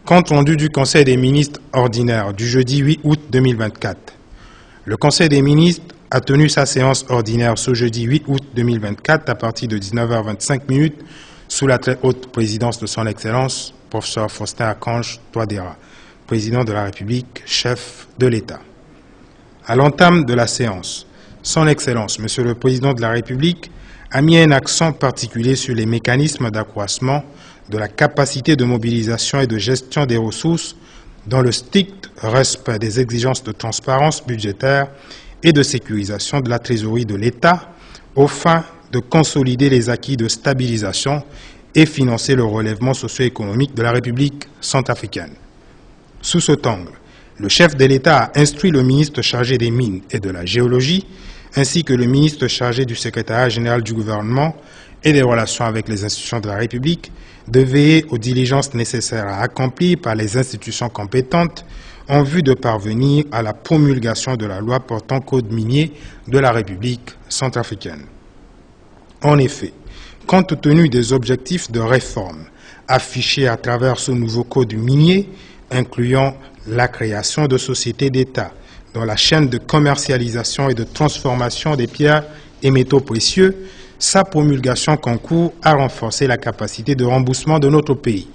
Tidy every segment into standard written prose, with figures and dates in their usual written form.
Compte rendu du Conseil des ministres ordinaire du jeudi 8 août 2024. Le Conseil des ministres a tenu sa séance ordinaire ce jeudi 8 août 2024 à partir de 19h25 sous la très haute présidence de son Excellence, professeur Faustin Archange Touadéra, président de la République, chef de l'État. À l'entame de la séance, son Excellence, Monsieur le Président de la République, a mis un accent particulier sur les mécanismes d'accroissement de la capacité de mobilisation et de gestion des ressources dans le strict respect des exigences de transparence budgétaire et de sécurisation de la trésorerie de l'État, aux fins de consolider les acquis de stabilisation et financer le relèvement socio-économique de la République centrafricaine. Sous cet angle, le chef de l'État a instruit le ministre chargé des Mines et de la Géologie, ainsi que le ministre chargé du secrétariat général du gouvernement et des relations avec les institutions de la République, de veiller aux diligences nécessaires à accomplir par les institutions compétentes en vue de parvenir à la promulgation de la loi portant code minier de la République centrafricaine. En effet, compte tenu des objectifs de réforme affichés à travers ce nouveau code minier, incluant la création de sociétés d'État dans la chaîne de commercialisation et de transformation des pierres et métaux précieux, sa promulgation concourt à renforcer la capacité de remboursement de notre pays.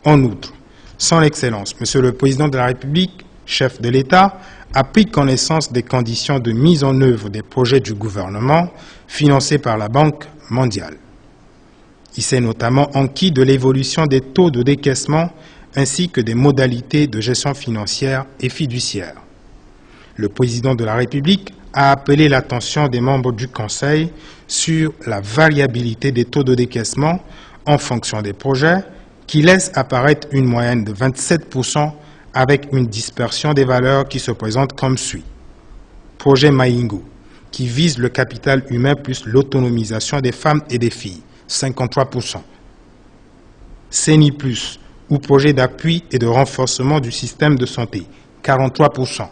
En outre, son Excellence, Monsieur le Président de la République, chef de l'État, a pris connaissance des conditions de mise en œuvre des projets du gouvernement financés par la Banque mondiale. Il s'est notamment enquis de l'évolution des taux de décaissement ainsi que des modalités de gestion financière et fiduciaire. Le Président de la République a appelé l'attention des membres du Conseil sur la variabilité des taux de décaissement en fonction des projets qui laissent apparaître une moyenne de 27% avec une dispersion des valeurs qui se présentent comme suit. Projet Maingo, qui vise le capital humain plus l'autonomisation des femmes et des filles, 53%. CENI+, ou projet d'appui et de renforcement du système de santé, 43%.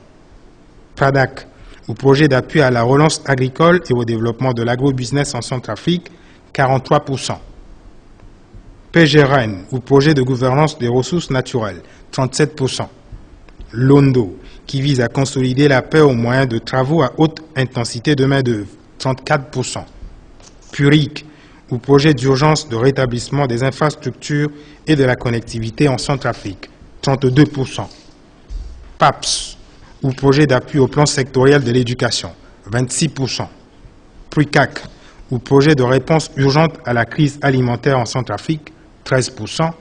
PRADAC, ou projet d'appui à la relance agricole et au développement de l'agrobusiness en Centrafrique, 43%. PGRN, ou projet de gouvernance des ressources naturelles, 37%. LONDO, qui vise à consolider la paix au moyen de travaux à haute intensité de main-d'œuvre, 34%. PURIC, ou projet d'urgence de rétablissement des infrastructures et de la connectivité en Centrafrique, 32%. PAPS, ou projet d'appui au plan sectoriel de l'éducation, 26%. PRICAC, ou projet de réponse urgente à la crise alimentaire en Centrafrique, 13%.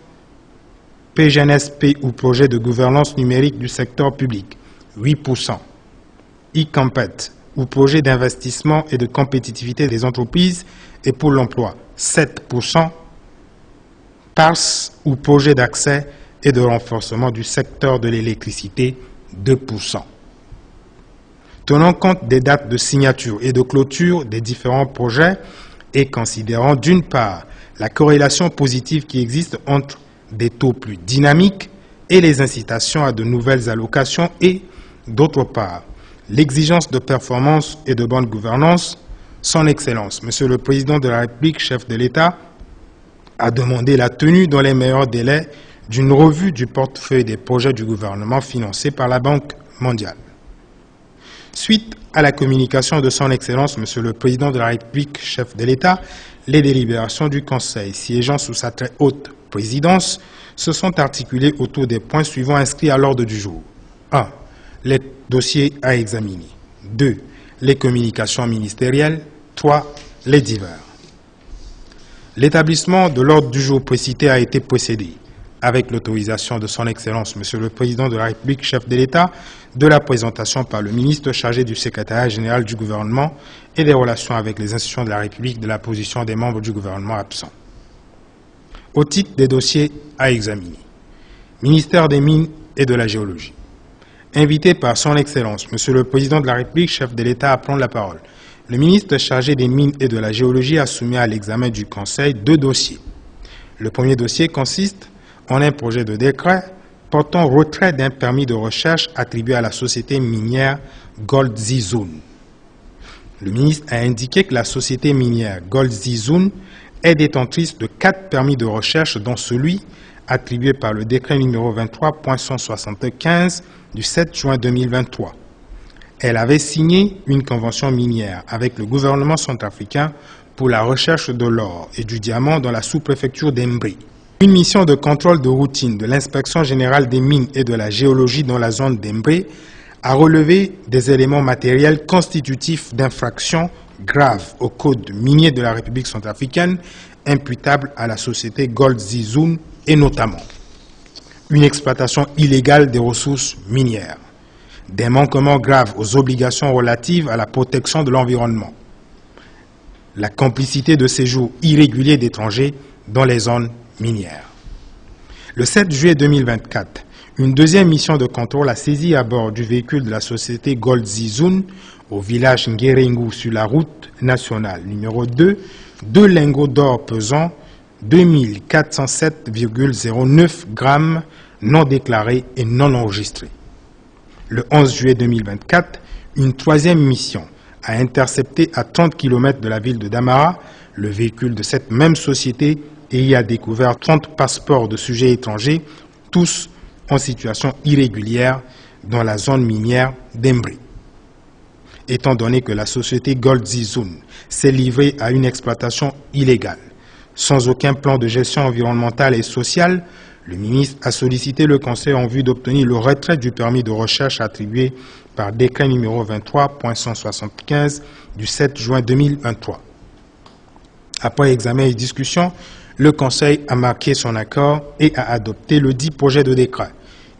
PGNSP, ou projet de gouvernance numérique du secteur public, 8%. ICAMPET, ou projet d'investissement et de compétitivité des entreprises et pour l'emploi, 7%. PARS, ou projet d'accès et de renforcement du secteur de l'électricité, 2%. Tenant compte des dates de signature et de clôture des différents projets et considérant d'une part la corrélation positive qui existe entre des taux plus dynamiques et les incitations à de nouvelles allocations et, d'autre part, l'exigence de performance et de bonne gouvernance, son Excellence, Monsieur le Président de la République, chef de l'État, a demandé la tenue dans les meilleurs délais d'une revue du portefeuille des projets du gouvernement financés par la Banque mondiale. Suite à la communication de son Excellence, Monsieur le Président de la République, chef de l'État, les délibérations du Conseil siégeant sous sa très haute présidence se sont articulées autour des points suivants inscrits à l'ordre du jour. 1. Les dossiers à examiner. 2. Les communications ministérielles. 3. Les divers. L'établissement de l'ordre du jour précité a été procédé, avec l'autorisation de son Excellence, Monsieur le Président de la République, chef de l'État, de la présentation par le ministre chargé du secrétariat général du gouvernement et des relations avec les institutions de la République de la position des membres du gouvernement absents. Au titre des dossiers à examiner, ministère des Mines et de la Géologie. Invité par son Excellence, Monsieur le Président de la République, chef de l'État, à prendre la parole, le ministre chargé des Mines et de la Géologie a soumis à l'examen du Conseil 2 dossiers. Le premier dossier consiste en un projet de décret portant retrait d'un permis de recherche attribué à la société minière Gold Zone. Le ministre a indiqué que la société minière Gold Zone est détentrice de 4 permis de recherche, dont celui attribuée par le décret numéro 23.175 du 7 juin 2023. Elle avait signé une convention minière avec le gouvernement centrafricain pour la recherche de l'or et du diamant dans la sous-préfecture d'Embré. Une mission de contrôle de routine de l'Inspection générale des mines et de la géologie dans la zone d'Embré a relevé des éléments matériels constitutifs d'infractions graves au code minier de la République centrafricaine imputables à la société Gold Zizoun et notamment une exploitation illégale des ressources minières, des manquements graves aux obligations relatives à la protection de l'environnement, la complicité de séjours irréguliers d'étrangers dans les zones minières. Le 7 juillet 2024, une deuxième mission de contrôle a saisi à bord du véhicule de la société Gold Zizoun au village Nguéringou sur la route nationale numéro 2, 2 lingots d'or pesant 2407,09 grammes non déclarés et non enregistrés. Le 11 juillet 2024, une troisième mission a intercepté à 30 km de la ville de Damara le véhicule de cette même société et y a découvert 30 passeports de sujets étrangers, tous en situation irrégulière dans la zone minière d'Embré. Étant donné que la société Gold Zizoun s'est livrée à une exploitation illégale, sans aucun plan de gestion environnementale et sociale, le ministre a sollicité le Conseil en vue d'obtenir le retrait du permis de recherche attribué par décret numéro 23.175 du 7 juin 2023. Après examen et discussion, le Conseil a marqué son accord et a adopté le dit projet de décret.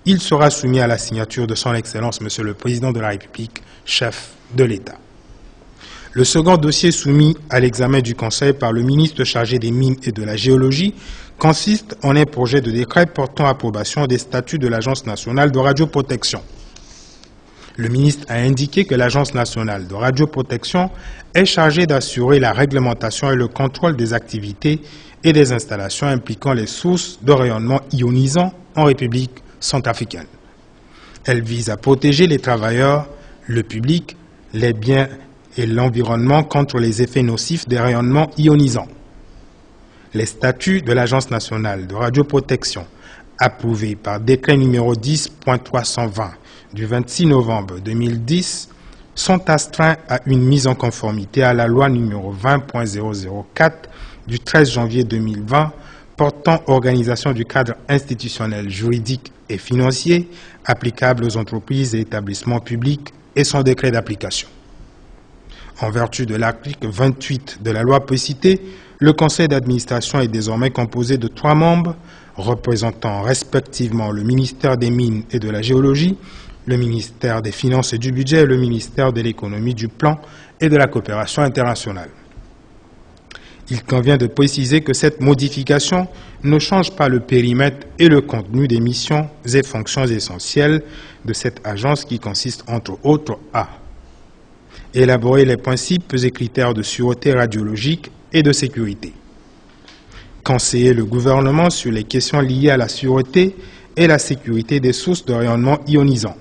Il sera soumis à la signature de son Excellence, Monsieur le Président de la République, chef de l'État. Le second dossier soumis à l'examen du Conseil par le ministre chargé des Mines et de la Géologie consiste en un projet de décret portant approbation des statuts de l'Agence nationale de radioprotection. Le ministre a indiqué que l'Agence nationale de radioprotection est chargée d'assurer la réglementation et le contrôle des activités et des installations impliquant les sources de rayonnement ionisant en République centrafricaine. Elle vise à protéger les travailleurs, le public, les biens et l'environnement contre les effets nocifs des rayonnements ionisants. Les statuts de l'Agence nationale de radioprotection, approuvés par décret numéro 10.320 du 26 novembre 2010, sont astreints à une mise en conformité à la loi numéro 20.004 du 13 janvier 2020 portant organisation du cadre institutionnel, juridique et financier applicable aux entreprises et établissements publics et son décret d'application. En vertu de l'article 28 de la loi précitée, le conseil d'administration est désormais composé de 3 membres représentant respectivement le ministère des Mines et de la Géologie, le ministère des Finances et du Budget et le ministère de l'Économie, du Plan et de la Coopération internationale. Il convient de préciser que cette modification ne change pas le périmètre et le contenu des missions et fonctions essentielles de cette agence qui consiste entre autres à élaborer les principes et critères de sûreté radiologique et de sécurité, conseiller le gouvernement sur les questions liées à la sûreté et la sécurité des sources de rayonnement ionisant,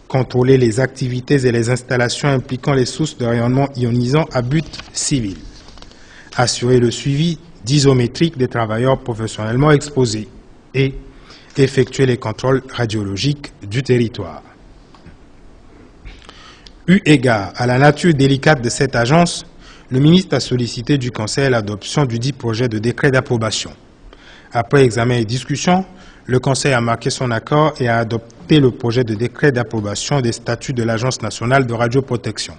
contrôler les activités et les installations impliquant les sources de rayonnement ionisant à but civil, assurer le suivi d'isométrique des travailleurs professionnellement exposés et effectuer les contrôles radiologiques du territoire. Eu égard à la nature délicate de cette agence, le ministre a sollicité du Conseil l'adoption du dit projet de décret d'approbation. Après examen et discussion, le Conseil a marqué son accord et a adopté le projet de décret d'approbation des statuts de l'Agence nationale de radioprotection.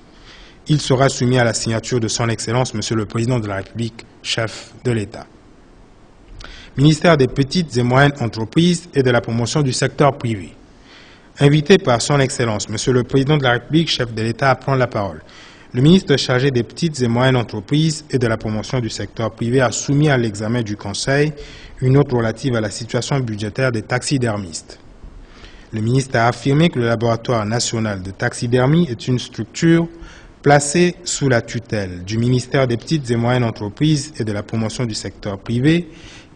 Il sera soumis à la signature de son Excellence, Monsieur le Président de la République, chef de l'État. Ministère des Petites et Moyennes Entreprises et de la Promotion du secteur privé. Invité par son Excellence, Monsieur le Président de la République, chef de l'État, à prendre la parole, le ministre chargé des Petites et Moyennes Entreprises et de la Promotion du secteur privé a soumis à l'examen du Conseil une note relative à la situation budgétaire des taxidermistes. Le ministre a affirmé que le Laboratoire national de taxidermie est une structure placée sous la tutelle du ministère des Petites et Moyennes Entreprises et de la Promotion du secteur privé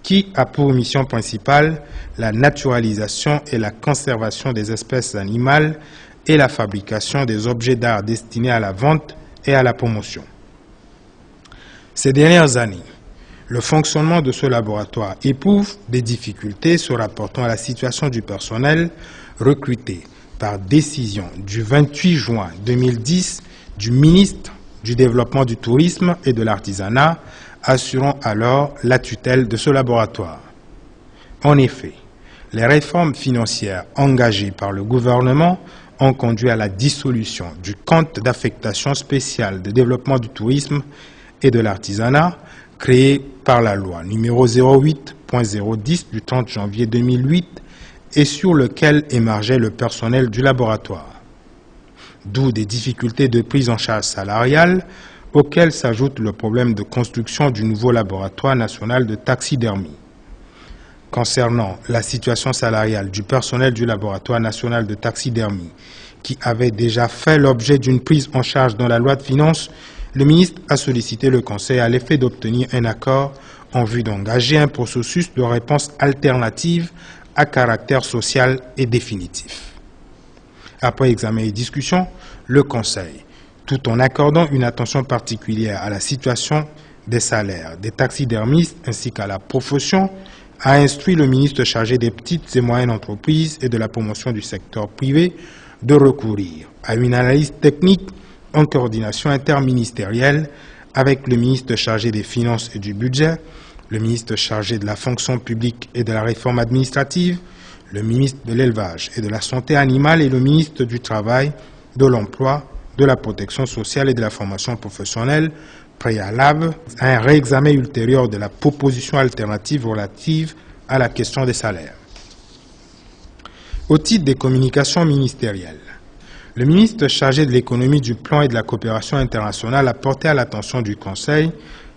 qui a pour mission principale la naturalisation et la conservation des espèces animales et la fabrication des objets d'art destinés à la vente et à la promotion. Ces dernières années, Le fonctionnement de ce laboratoire éprouve des difficultés se rapportant à la situation du personnel recruté par décision du 28 juin 2010 du ministre du Développement du Tourisme et de l'Artisanat, assurant alors la tutelle de ce laboratoire. En effet, les réformes financières engagées par le gouvernement ont conduit à la dissolution du compte d'affectation spéciale de développement du tourisme et de l'artisanat créé par la loi numéro 08.010 du 30 janvier 2008 et sur lequel émergeait le personnel du laboratoire. D'où des difficultés de prise en charge salariale auxquelles s'ajoute le problème de construction du nouveau laboratoire national de taxidermie. Concernant la situation salariale du personnel du laboratoire national de taxidermie, qui avait déjà fait l'objet d'une prise en charge dans la loi de finances, le ministre a sollicité le Conseil à l'effet d'obtenir un accord en vue d'engager un processus de réponse alternative à caractère social et définitif. Après examen et discussion, le Conseil, tout en accordant une attention particulière à la situation des salaires des taxidermistes ainsi qu'à la profession, a instruit le ministre chargé des petites et moyennes entreprises et de la promotion du secteur privé de recourir à une analyse technique en coordination interministérielle avec le ministre chargé des Finances et du Budget, le ministre chargé de la fonction publique et de la réforme administrative, le ministre de l'Élevage et de la Santé animale et le ministre du Travail, de l'Emploi, de la Protection sociale et de la formation professionnelle, préalable à un réexamen ultérieur de la proposition alternative relative à la question des salaires. Au titre des communications ministérielles, le ministre chargé de l'économie, du plan et de la coopération internationale a porté à l'attention du Conseil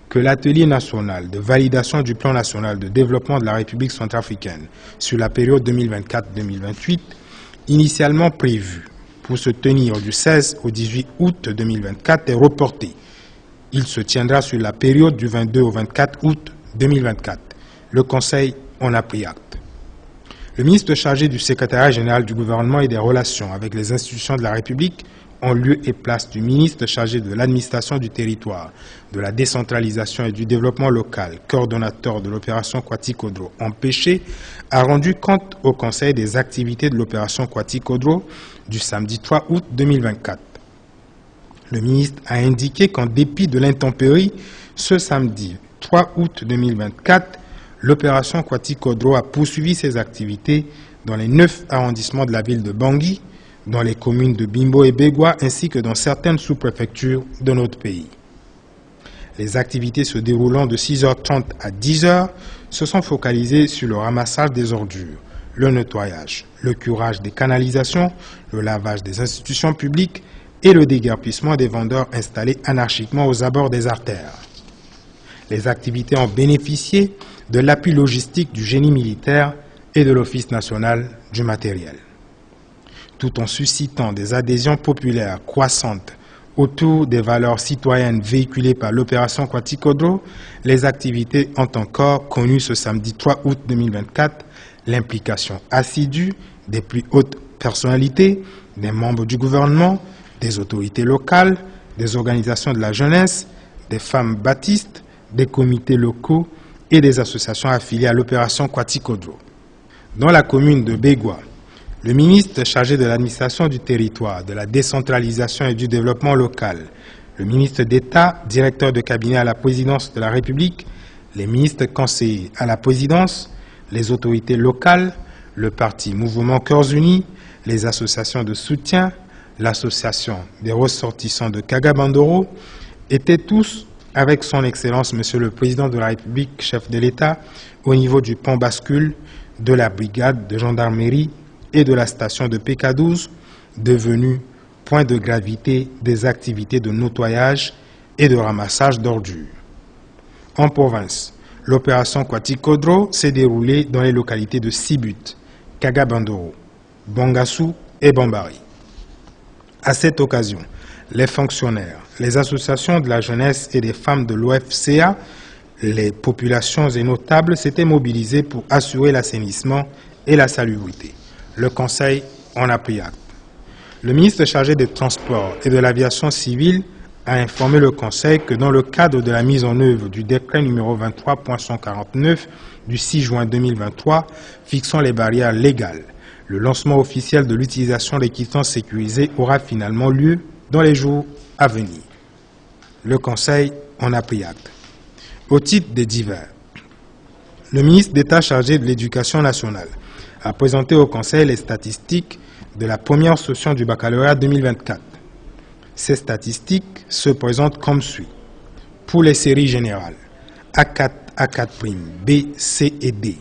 que l'atelier national de validation du plan national de développement de la République centrafricaine sur la période 2024-2028, initialement prévu pour se tenir du 16 au 18 août 2024, est reporté. Il se tiendra sur la période du 22 au 24 août 2024. Le Conseil en a pris acte. Le ministre chargé du secrétariat général du gouvernement et des relations avec les institutions de la République, en lieu et place du ministre chargé de l'administration du territoire, de la décentralisation et du développement local, coordonnateur de l'opération Kwati-Kodro empêché, a rendu compte au Conseil des activités de l'opération Kwati-Kodro du samedi 3 août 2024. Le ministre a indiqué qu'en dépit de l'intempérie, ce samedi 3 août 2024, l'opération Kwati-Kodro a poursuivi ses activités dans les 9 arrondissements de la ville de Bangui, dans les communes de Bimbo et Begwa, ainsi que dans certaines sous-préfectures de notre pays. Les activités se déroulant de 6h30 à 10h se sont focalisées sur le ramassage des ordures, le nettoyage, le curage des canalisations, le lavage des institutions publiques et le déguerpissement des vendeurs installés anarchiquement aux abords des artères. Les activités ont bénéficié de l'appui logistique du génie militaire et de l'Office national du matériel. Tout en suscitant des adhésions populaires croissantes autour des valeurs citoyennes véhiculées par l'opération Kwati-Kodro, les activités ont encore connu ce samedi 3 août 2024 l'implication assidue des plus hautes personnalités, des membres du gouvernement, des autorités locales, des organisations de la jeunesse, des femmes baptistes, des comités locaux et des associations affiliées à l'opération Kwati-Kodro. Dans la commune de Begwa, le ministre chargé de l'administration du territoire, de la décentralisation et du développement local, le ministre d'État, directeur de cabinet à la présidence de la République, les ministres conseillers à la présidence, les autorités locales, le parti Mouvement Cœurs Unis, les associations de soutien, l'association des ressortissants de Kagabandoro, étaient tous avec son Excellence Monsieur le Président de la République, chef de l'État, au niveau du pont bascule de la brigade de gendarmerie et de la station de PK12, devenu point de gravité des activités de nettoyage et de ramassage d'ordures. En province, l'opération Kwati-Kodro s'est déroulée dans les localités de Sibut, Kagabandoro, Bangassou et Bambari. À cette occasion, les fonctionnaires, les associations de la jeunesse et des femmes de l'OFCA, les populations et notables s'étaient mobilisés pour assurer l'assainissement et la salubrité. Le Conseil en a pris acte. Le ministre chargé des Transports et de l'Aviation civile a informé le Conseil que dans le cadre de la mise en œuvre du décret numéro 23.149 du 6 juin 2023 fixant les barrières légales, le lancement officiel de l'utilisation des quittances sécurisées aura finalement lieu dans les jours à venir. Le Conseil en a pris acte. Au titre des divers, le ministre d'État chargé de l'Éducation nationale a présenté au Conseil les statistiques de la première session du baccalauréat 2024. Ces statistiques se présentent comme suit. Pour les séries générales, A4, A4', B, C et D,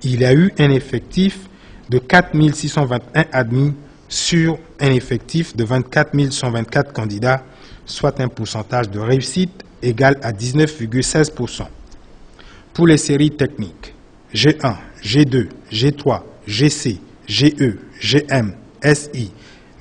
il y a eu un effectif de 4 621 admis sur un effectif de 24 124 candidats, soit un pourcentage de réussite égal à 19,16%. Pour les séries techniques, G1, G2, G3, GC, GE, GM, SI,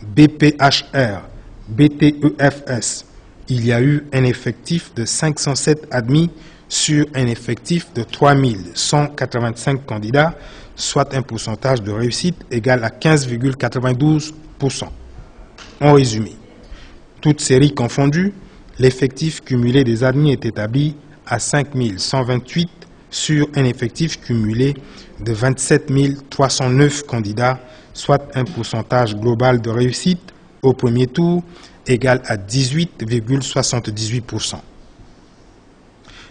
BPHR, BTEFS, il y a eu un effectif de 507 admis sur un effectif de 3 185 candidats, soit un pourcentage de réussite égal à 15,92%. En résumé, toutes séries confondues, l'effectif cumulé des admis est établi à 5 128 sur un effectif cumulé de 27 309 candidats, soit un pourcentage global de réussite au premier tour égal à 18,78%.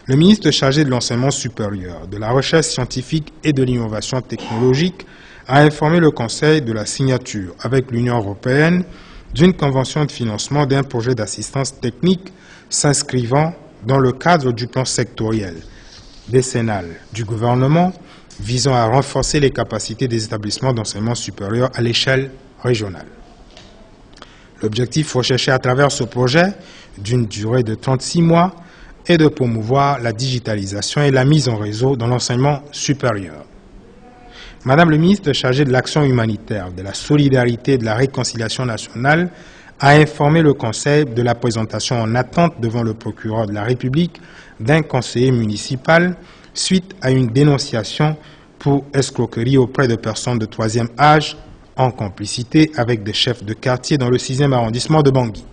Le ministre chargé de l'enseignement supérieur, de la recherche scientifique et de l'innovation technologique a informé le Conseil de la signature avec l'Union européenne d'une convention de financement d'un projet d'assistance technique s'inscrivant dans le cadre du plan sectoriel décennal du gouvernement visant à renforcer les capacités des établissements d'enseignement supérieur à l'échelle régionale. L'objectif recherché à travers ce projet, d'une durée de 36 mois, est de promouvoir la digitalisation et la mise en réseau dans l'enseignement supérieur. Madame le ministre chargée de l'action humanitaire, de la solidarité et de la réconciliation nationale a informé le Conseil de la présentation en attente devant le procureur de la République d'un conseiller municipal suite à une dénonciation pour escroquerie auprès de personnes de troisième âge en complicité avec des chefs de quartier dans le 6e arrondissement de Bangui.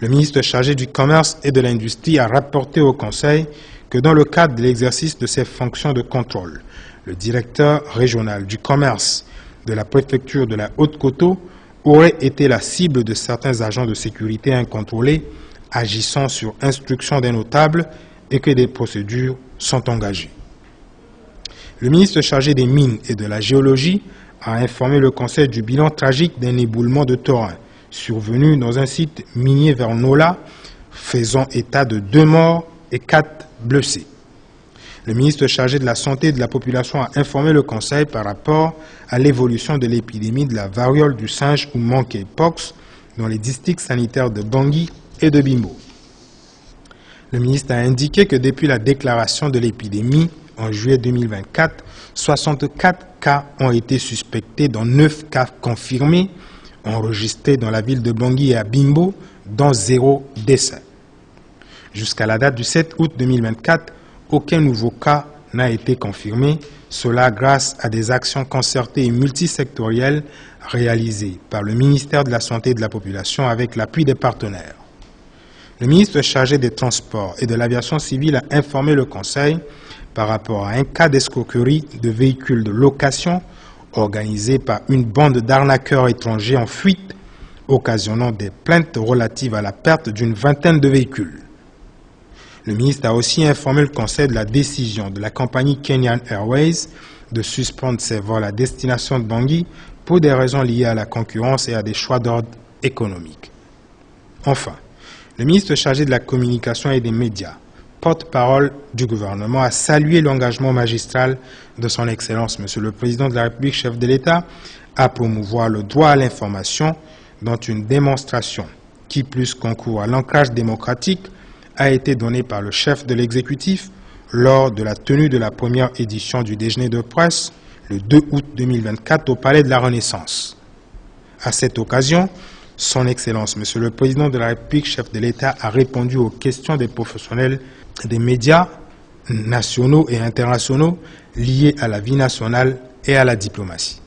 Le ministre chargé du Commerce et de l'Industrie a rapporté au Conseil que dans le cadre de l'exercice de ses fonctions de contrôle, le directeur régional du commerce de la préfecture de la Haute-Koto aurait été la cible de certains agents de sécurité incontrôlés agissant sur instruction des notables et que des procédures sont engagées. Le ministre chargé des Mines et de la Géologie a informé le Conseil du bilan tragique d'un éboulement de terrain survenu dans un site minier vers Nola, faisant état de 2 morts et 4 blessés. Le ministre chargé de la Santé et de la Population a informé le Conseil par rapport à l'évolution de l'épidémie de la variole du singe ou monkeypox dans les districts sanitaires de Bangui et de Bimbo. Le ministre a indiqué que depuis la déclaration de l'épidémie en juillet 2024, 64 cas ont été suspectés, dont 9 cas confirmés, enregistrés dans la ville de Bangui et à Bimbo, dont 0 décès. Jusqu'à la date du 7 août 2024, aucun nouveau cas n'a été confirmé, cela grâce à des actions concertées et multisectorielles réalisées par le ministère de la Santé et de la Population avec l'appui des partenaires. Le ministre chargé des Transports et de l'Aviation civile a informé le Conseil par rapport à un cas d'escroquerie de véhicules de location organisé par une bande d'arnaqueurs étrangers en fuite, occasionnant des plaintes relatives à la perte d'une vingtaine de véhicules. Le ministre a aussi informé le Conseil de la décision de la compagnie Kenyan Airways de suspendre ses vols à destination de Bangui pour des raisons liées à la concurrence et à des choix d'ordre économique. Enfin, le ministre chargé de la communication et des médias, porte-parole du gouvernement, a salué l'engagement magistral de son Excellence, Monsieur le Président de la République, chef de l'État, à promouvoir le droit à l'information, dont une démonstration qui plus concourt à l'ancrage démocratique a été donnée par le chef de l'exécutif lors de la tenue de la première édition du déjeuner de presse le 2 août 2024 au Palais de la Renaissance. À cette occasion, son Excellence, Monsieur le Président de la République, chef de l'État, a répondu aux questions des professionnels des médias nationaux et internationaux liés à la vie nationale et à la diplomatie.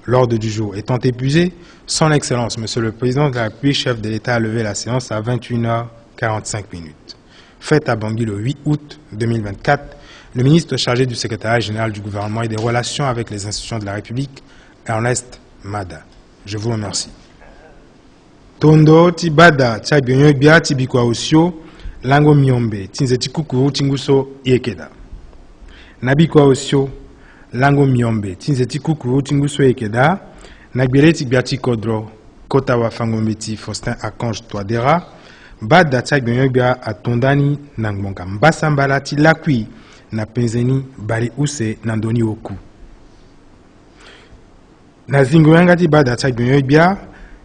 L'ordre du jour étant épuisé, Son Excellence, Monsieur le Président de la République, chef de l'État, a levé la séance à 21h45. Fête à Bangui le 8 août 2024, le ministre chargé du secrétariat général du gouvernement et des relations avec les institutions de la République, Ernest Mada. Je vous remercie. Tondo tibada tchabionyo bia tibikwa osio lango miombe tinzeti kukuru tinguso yekeda. Nabikwa osio lango miombe tinzeti kukuru tinguso yekeda. Nagbeleti biati kodro kota wa fangombeti Faustin Archange Touadéra. Bada tchabionyo bia atondani nangbonga mbasambala ti lakwi na penzeni bali use nandoni oku. Nazingo yangati bada tchabionyo bia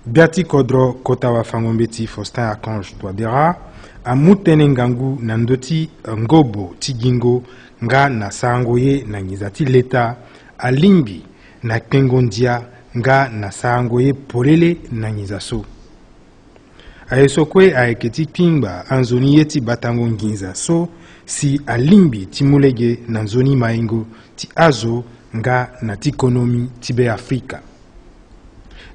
Biati kodro kota wa fangombeti Faustin Archange Touadéra amutene ngangu nandoti ngobo tigingo nga na sangoye na ngizati leta alimbi na kengondia nga na sangoye polele na ngizaso. Aesokwe aeketi pingba anzoni yeti batango nginza so si alimbi timulege na nzoni maingo ti azo nga na tikonomi tibe Afrika.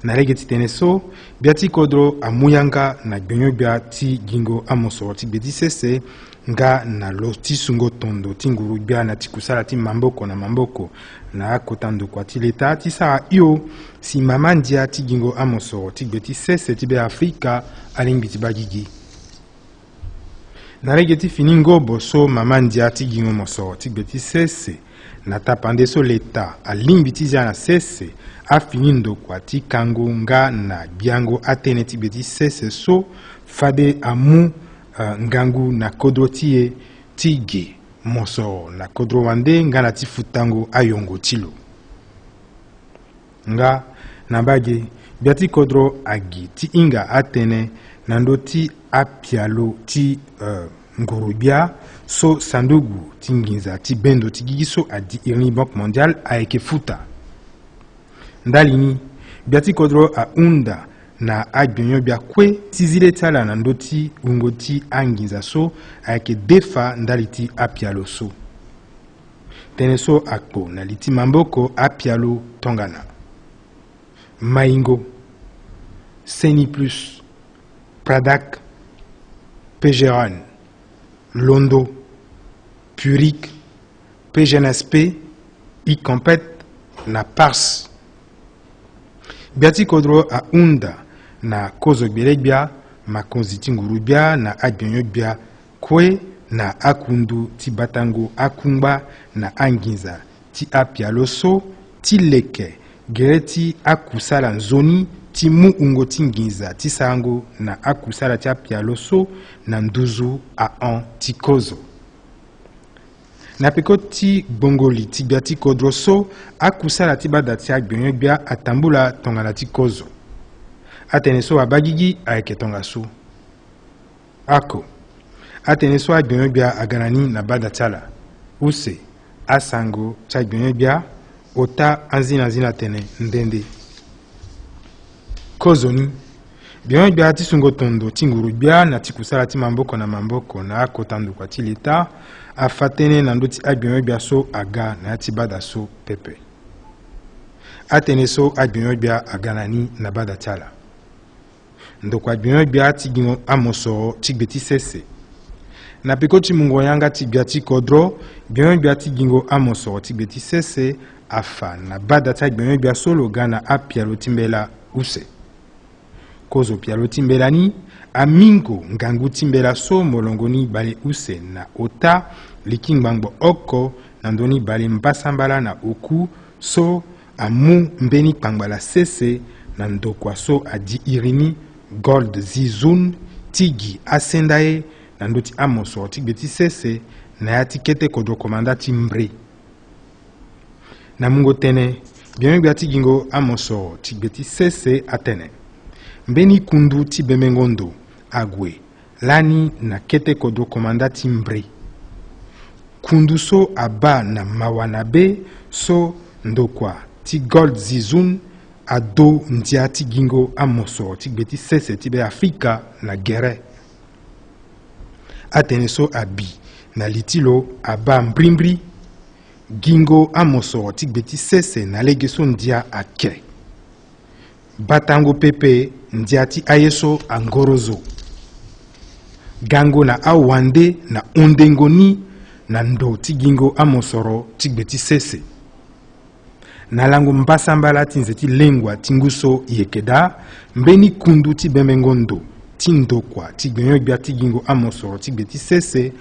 Na regeti teneso, biati kodro amuyanga na gbionyo biati gingo amoso ti beti sese nga na lo ti sungo tondo ti nguru bia na ti kusala ti mamboko na mamboko na akotando kwa ti leta ti saa iyo si mamandia ti gingo amoso ti beti sese ti be Afrika alingbi ti bagigi. Na regeti finingo boso mamandia ti gingo moso ti beti sese na tapande so leta alingbi ti zia na sese afinindo kwa ti kango nga na biango atene ti beti sese so fade amu ngangu na kodro tie tige moso na kodro wande nga na ti futango ayongo tilo. Nga na bage biati kodro agi ti inga atene nando ti apialo ti ngorobia so sandugu ti nginza ti bendo ti gigi so adi irini Banque mondiale aeke futa. Ndalini, biati kodro a unda na agbionyo bia kwe tizile tala na ndoti ungoti anginza so aeke defa ndaliti apialo so. Teneso akpo na liti mamboko apialo tongana. Maingo, Seni Plus, Pradak, Pegeran, Londo, Purik, PGNSP, Ikompet, na Pars. Biati kodro a unda na kozo bia makonzi tingurubia na agbionyo bia kwe na akundu ti batango akumba na anginza ti apialoso ti leke gereti akusala nzoni ti mu ungo ti nginza ti sango na akusala ti apialoso na nduzu a an ti kozo. Na peko ti bongoli ti biati kodro so akusala ti bada ti agbionyo bia atambula tongana ti kozo. Atene so abagigi aeke tonga so. Ako. Atene so agbionyo bia aganani na bada tiala. Use. Asango ti agbionyo bia ota anzina tene ndende. Kozo ni. Bionyo bia ti sungo tondo ti nguru bia na ti kusala ti mamboko na akotando kwa ti leta afatene na ndoti agbionyo bia so aga na ti bada so pepe. Atene so agbionyo bia aganani na bada tiala. Ndoko agbionyo bia ti gingo amoso ti gbeti sese. Na peko ti mungo yanga ti biati kodro, bionyo bia ti gingo amoso ti gbeti sese afa na bada ti agbionyo bia solo gana apialo timbela use. Kozo pialo timbela ni amingo ngangu timbela so molongoni bale use na ota likingbangbo oko nandoni bale mbasambala na oku so amu mbeni pangbala sese na ndokwa so adi irini gold zizun tigi asendaye na ndoti amoso ti gbeti sese na yati kete kodro komanda ti mbre. Na mungo tene bionyo bia ti gingo amoso ti gbeti sese atene. Mbeni kundu ti bemengondo agwe lani na kete kodro komanda ti mbre. Kundu so aba na mawanabe so ndokwa ti gold zizun ado ndia ti gingo amoso ti gbeti sese ti be Afrika na gere. Atene so abi na litilo aba mbrimbri gingo amoso ti gbeti sese na legeso ndia ake. batango pepe ndiati ayeso angorozo. Gango na awande na ondengoni na ndo tigingo amosoro tigbeti sese. Na lango mbasambala tinzeti lengwa tinguso yekeda mbeni kundu ti bemengondo tindokwa tigenyogbia tigingo amosoro tigbeti sese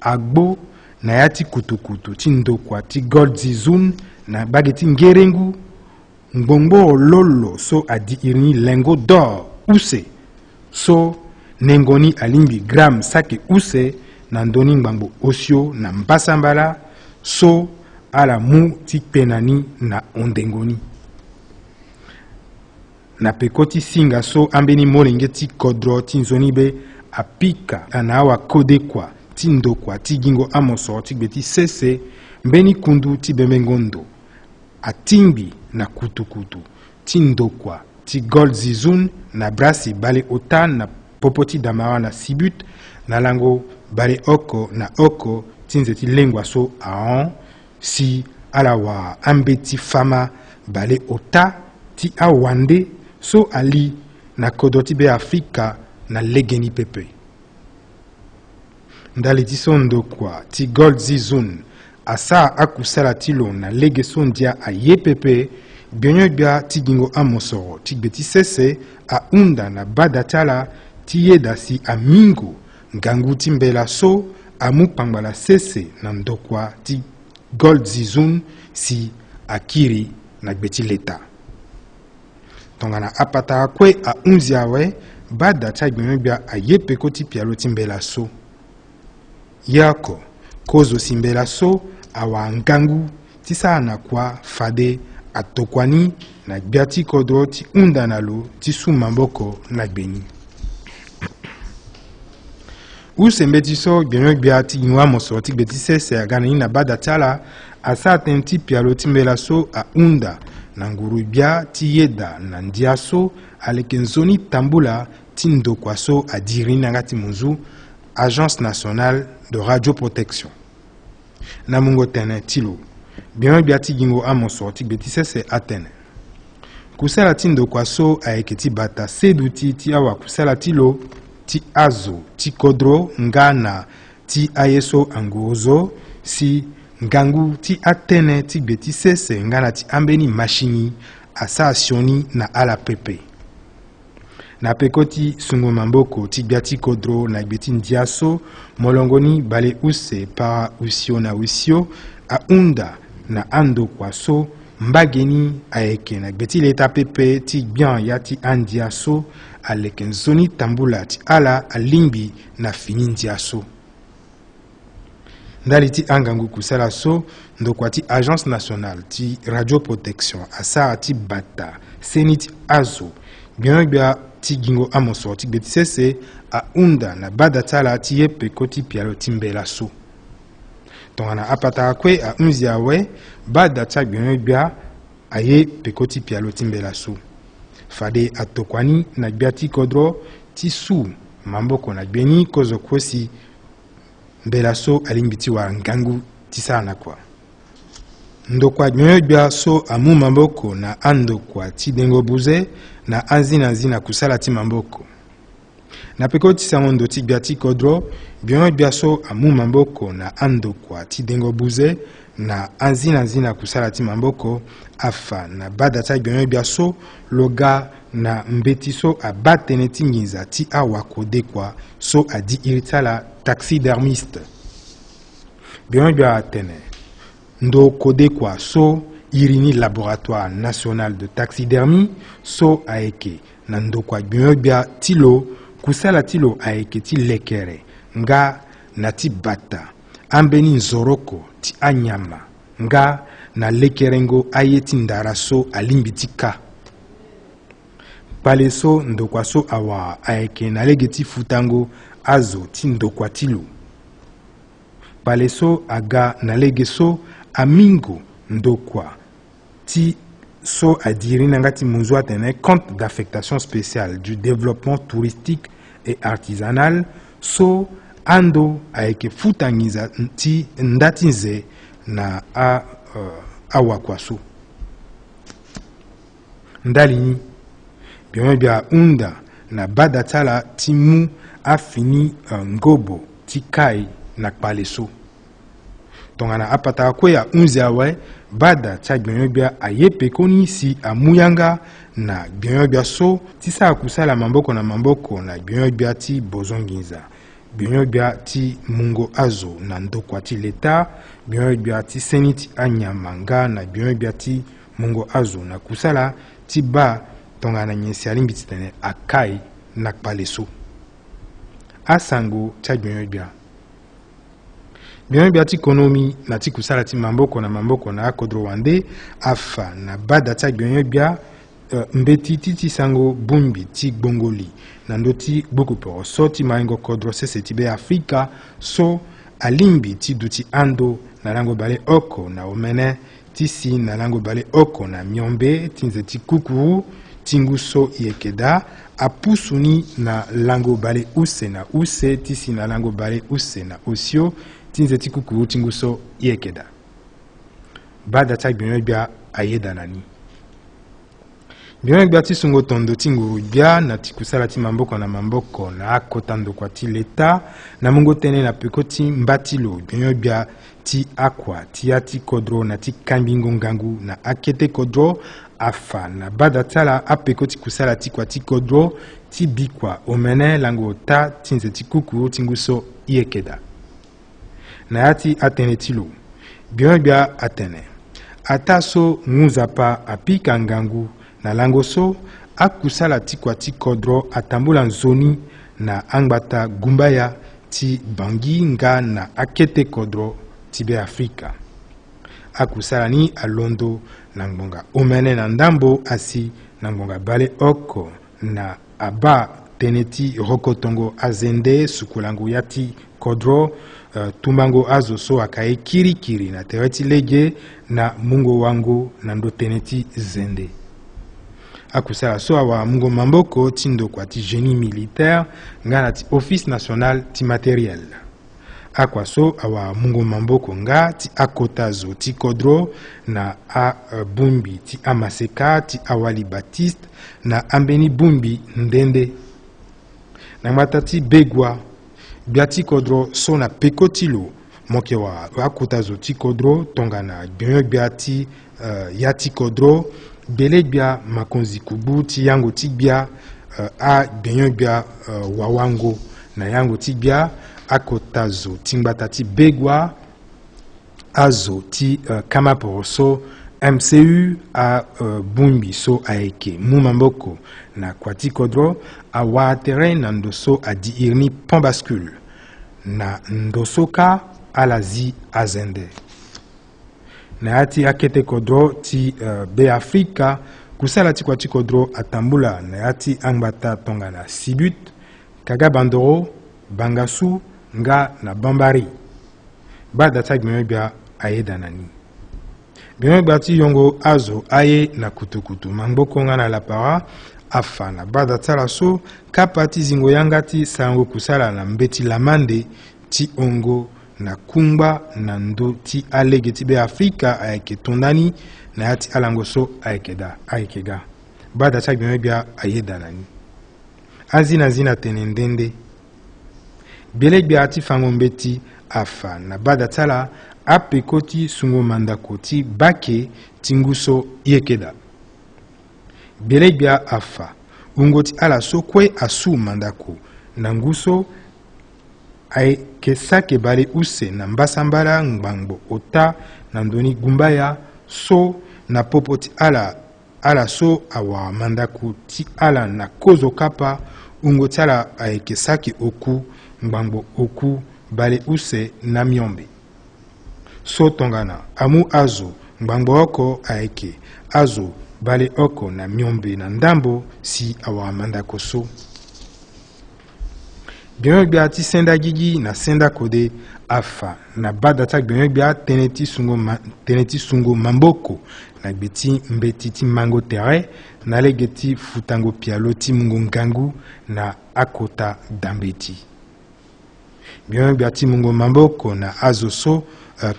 agbo na yati kutukutu tindokwa ti gold zizun na bageti ngerengu ngbongbo lolo so adi irini lengo d'or use so nengoni alimbi gram sake use na ndoni ngbangbo osio na mbasambala so ala mu ti penani na ondengoni. Na pekoti singa so ambeni molenge ti kodro ti nzoni be apika na awa kode kwa ti ndokwa ti gingo amosoro ti gbeti sese mbeni kundu ti bemengondo atimbi na kutukutu ti ndokwa ti gold zizun na brasi bale otan na popoti damara na sibut na lango bale oko na oko ti nzeti lengwa so aon si ala wa ambeti fama bale ota ti awande so ali na kodo ti be Afrika na legeni pepe. Ndali ti so ndokwa ti gold zizun asa akusala tilo na lege so ndia aye pepe bionyogbia ti gingo amosoro ti gbeti sese a unda na bada tala ti yeda si amingo ngangu ti mbela so amu pangbala sese na ndokwa ti gold zizun si akiri na gbeti leta. Tongana apata akwe a unzi awe bada cha bionyogbia aye peko ti pialo ti mbela so. Yako kozo si mbela so awa ngangu ti sa na kwa fade atokwani na gbia ti kodro ti unda na lo ti su mamboko na gbeni. Usembe ti so gbia ti gingo amosoro ti gbeti sese agana na bada tala asa aten ti pialo ti mbela so a unda na nguru bia ti yeda na ndia so aleke nzoni tambula ti ndokwa so adiri na ngati munzu Agence nationale de radioprotection. Na mungo tene tilo bia ti gingo amosoro ti gbeti sese atene. Kusala ti ndokwa so ayeke ti bata seduti ti awa kusala tilo ti azo ti kodro ngana ti ayeso angozo si ngangu ti atene ti gbeti sese ngana ti ambeni mashini asa asioni na ala pepe. Na pekoti sungo mamboko ti gbia ti kodro na gbeti ndia so molongoni bale use para usio na usio a unda na andokwa so mbageni ayeke na gbeti leta pepe ti gbian ya ti andia so aleke nzoni tambula ti ala alimbi na fini ndia so. Ndali ti angangu kusala so ndokwa ti Agence nationale ti radioprotection asa ti bata seni ti azo bionyogbia ti gingo amosoro ti gbeti sese a unda na bada tala ti ye peko ti pialo ti mbela so. Tongana apata akwe a unzi awe bada ti agbionyogbia aye peko ti pialo ti mbela so. Fade atokwani na gbia ti kodro ti su mamboko na gbeni kozo kwosi mbela so alimbi ti wara ngangu ti sa na kwa. Ndokwa gbionyogbia so amu mamboko na andokwa ti dengo buze na anzina kusala ti mamboko. Na peko ti sangondo ti gbia ti kodro bionyogbia so amu mamboko na andokwa ti dengo buze na anzina kusala ti mamboko afa na bada ti bionyogbia so loga na mbeti so abatene ti nginza ti awa kodekwa so adi iri tala taxidermiste. Bionyogbia atene ndo kodekwa so irini laboratoire national de taxidermie so aeke na ndokwa bionyogbia tilo kusala tilo aeke ti lekere nga na ti bata ambeni nzoroko ti anyama nga na lekerengo aye ti ndara so alimbi ti ka. Pale so ndokwa so awa aeke na lege ti futango azo ti ndokwa tilo. Pale so aga na lege so amingo ndokwa ti so adiri na ngati munzu atene compte d'affectation spéciale du développement touristique et artisanal so ando ayeke futangiza ti ndati nze na awakwa so. Ndali Bien bia unda na bada tala timu afini ngobo tikai na kpaleso. Tongana apata kwe ya unzi awe bada tsa bia ayepe koni si amuyanga na bia so tisa akusala mamboko na bia ti bozonginza. Bia ti mungo azo na ndokwa ti leta, bia ti seniti anyamanga na bia ti mungo azo na kusala ti ba tongana nyensi alimbiti tene akai na kpaleso. Asango tsa bia. Bia ti konomi na ti kusala ti mamboko na akodro wande afa na bada tsa bia mbeti titi sango bumbi ti gbongoli na ndo ti gbokuporo so ti maringo kodro sese ti be Afrika so alimbi ti duti ando na lango bale oko na omene ti si na lango bale oko na miombe ti nze ti kukuru tingu so yekeda apusuni na lango bale use na use ti si na lango bale use na osio ti nze ti kukuru tingu so yekeda. Bada tsa bia ayeda nani. Bia ti sungo tondo tingu bia na ti kusala ti mamboko na akotando kwa ti leta na mungo tene na peko ti mbatilo bia ti akwa ti ati kodro na ti kambingo ngangu na akete kodro afa na bada tala apeko ti kusala ti kwa ti kodro ti bikwa omene lango ta ti nze ti kuku tingu so yekeda. Na yati atene tilo bia atene ata so nguzapa apika ngangu na lango so akusala ti kwa ti kodro atambula nzoni na angbata gumbaya ti bangi nga na akete kodro ti be Afrika. Akusala ni alondo na ngbonga omene na ndambo asi na ngbonga bale oko na aba teneti rokotongo azende sukulangu yati kodro tumbango azo so akaye kirikiri na tereti lege na mungo wango na ndo teneti zende. Akusala so awa mungo mamboko tindo kwa ti génie militaire nga na ti office national ti matériel. Akwa so awa mungo mamboko nga ti akotazo ti kodro na bumbi ti amaseka ti awali Baptiste na ambeni bumbi ndende. Na mata ti begwa bia ti kodro so na pekotilo moke wa akotazo ti kodro tongana bia ti yati kodro bele bia makonzi kubu ti yango ti bia a bia wawango na yango ti bia akotazo tingbata ti begwa azo ti kamaporo so MCU a bumbi so aeke mumamboko na kwati kodro a watere na ndoso a diirni pont bascule na ndosoka alazi azende. Na yati akete kodro ti be Afrika kusala ti kwati kodro atambula na yati angbata tonga na Sibut, Kagabandoro, Bangasu, nga na Bambari. Bada tsa bia ayeda nani. Bia ti yongo azo aye na kutukutu mamboko nga na lapara afa na bada tsala so kapati zingo yangati sango kusala na mbeti lamande ti ongo na kumba na ndo ti alege ti be Afrika ayeke tondani na yati alango so ayekega. Bada tsa bia ayeda nani. Azina tene ndende. Bele bia ti fango mbeti afa na bada tsala apekoti sungo mandako ti bake tinguso yekeda. Bele bia afa ungo ti ala so kwe asu mandako na nguso ay kesake bale use na mbasambala ngbangbo ota na ndoni gumbaya so na popo ti ala so awa mandako ti ala na kozo kapa ungo ti ala ay kesake oku ngbangbo oku bale use na miombe. So tongana amu azo ngbangbo oko aeke azo bale oko na miombe na ndambo si awa mandako so. Bia ti senda gigi na senda kode afa na bada tsa bia teneti sungo mamboko na gbeti mbeti ti mango tere na legeti futango pialo ti mungo ngangu na akota dambeti. Bia ti mungo mamboko na azo so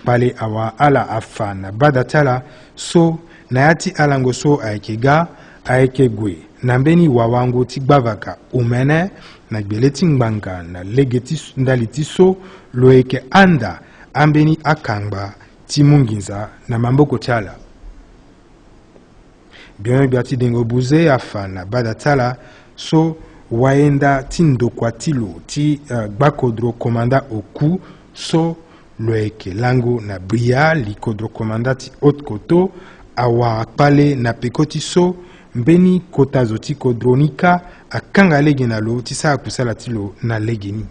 pale awa ala afa na bada tala so na yati alango so aekega aeke gwe nambeni wawango ti gbavaka umene na gbele ti ngbanga na lege ti ndali ti so lo yeke anda ambeni akangba ti munginza na mamboko ti ala. Bionyo bia ti dengo buze afa na bada tala so waenda ti ndokua ti lo ti gbakodro komanda oku so lo yeke lango na bria likodro komanda ti haute koto awa akpale na peko ti so mbeni kota zo ti kodro nika akanga lege na lo ti sa akusala ti lo na lege ni.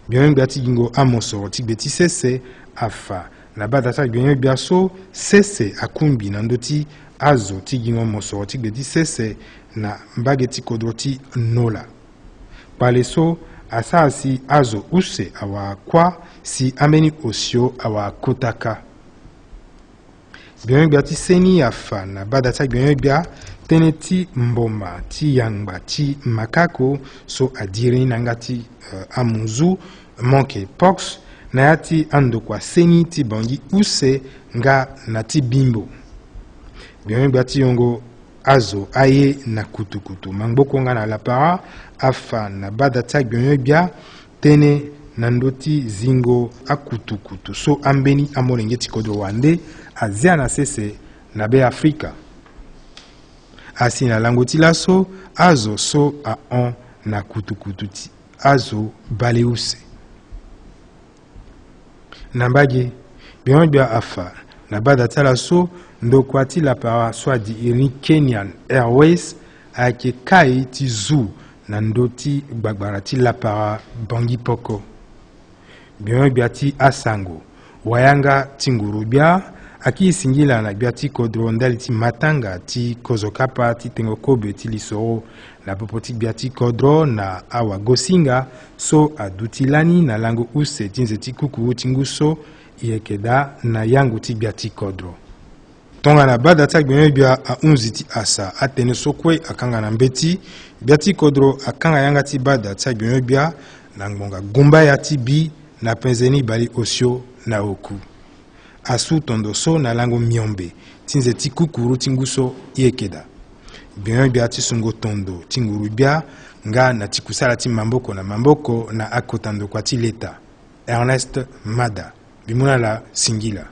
Bionyo bia ti gingo amosoro ti gbe ti sese afa na bada tala bionyo bia so sese akumbi na ndo ti azo ti gingo mosoro ti gbe ti sese na mbage ti kodro ti nola. Pale so asa si azo use awa kwa si ambeni osio awa kotaka. Bionyo bia ti seni afa na bada tala bionyo bia tene ti mboma ti yangba ti makako so adiri nanga ti amuzu monkey pox na ya ti andokua seni ti bangi use nga na ti bimbo. Bionyo bia ti yongo azo aye na kutukutu mangboko nga na lapara afa na bada tag bionyo bia tene na ndoti zingo akutukutu so ambeni amolenge ti kodro wande azia na sese na be Afrika. Asi na lango ti laso azo so a on na kutukutu ti azo baleuse. Na mbage bionyo bia afa na bada tala so ndokua ti lapara so adi iri Kenyan Airways ayeke kai ti zoo na ndo ti gbagbara ti lapara bangi poko. Bionyo bia ti asango wayanga ti nguru bia aki singila na bia ti kodro ndali ti matanga ti kozokapa ti tengo kobe ti lisoro na popo ti bia ti kodro na awa gosinga so adu ti lani na lango use ti nze ti kukuru ti ngu so yeke da na yango ti bia ti kodro. Tonga na bada tag bionyo bia a 11 ti asa atene sokwe akanga na mbeti bia ti kodro akanga yanga ti bada tag bionyo bia na ngbonga gumba ya ti bi na penzeni bali osio na oku. Asu tondo so na lango miombe tinze ti kukuru tinguso yekeda. Bionyo bia ti sungo tondo tinguru bia nga na tikusala ti mamboko na akotando kwa ti leta. Ernest Mada Bimuna la Singila.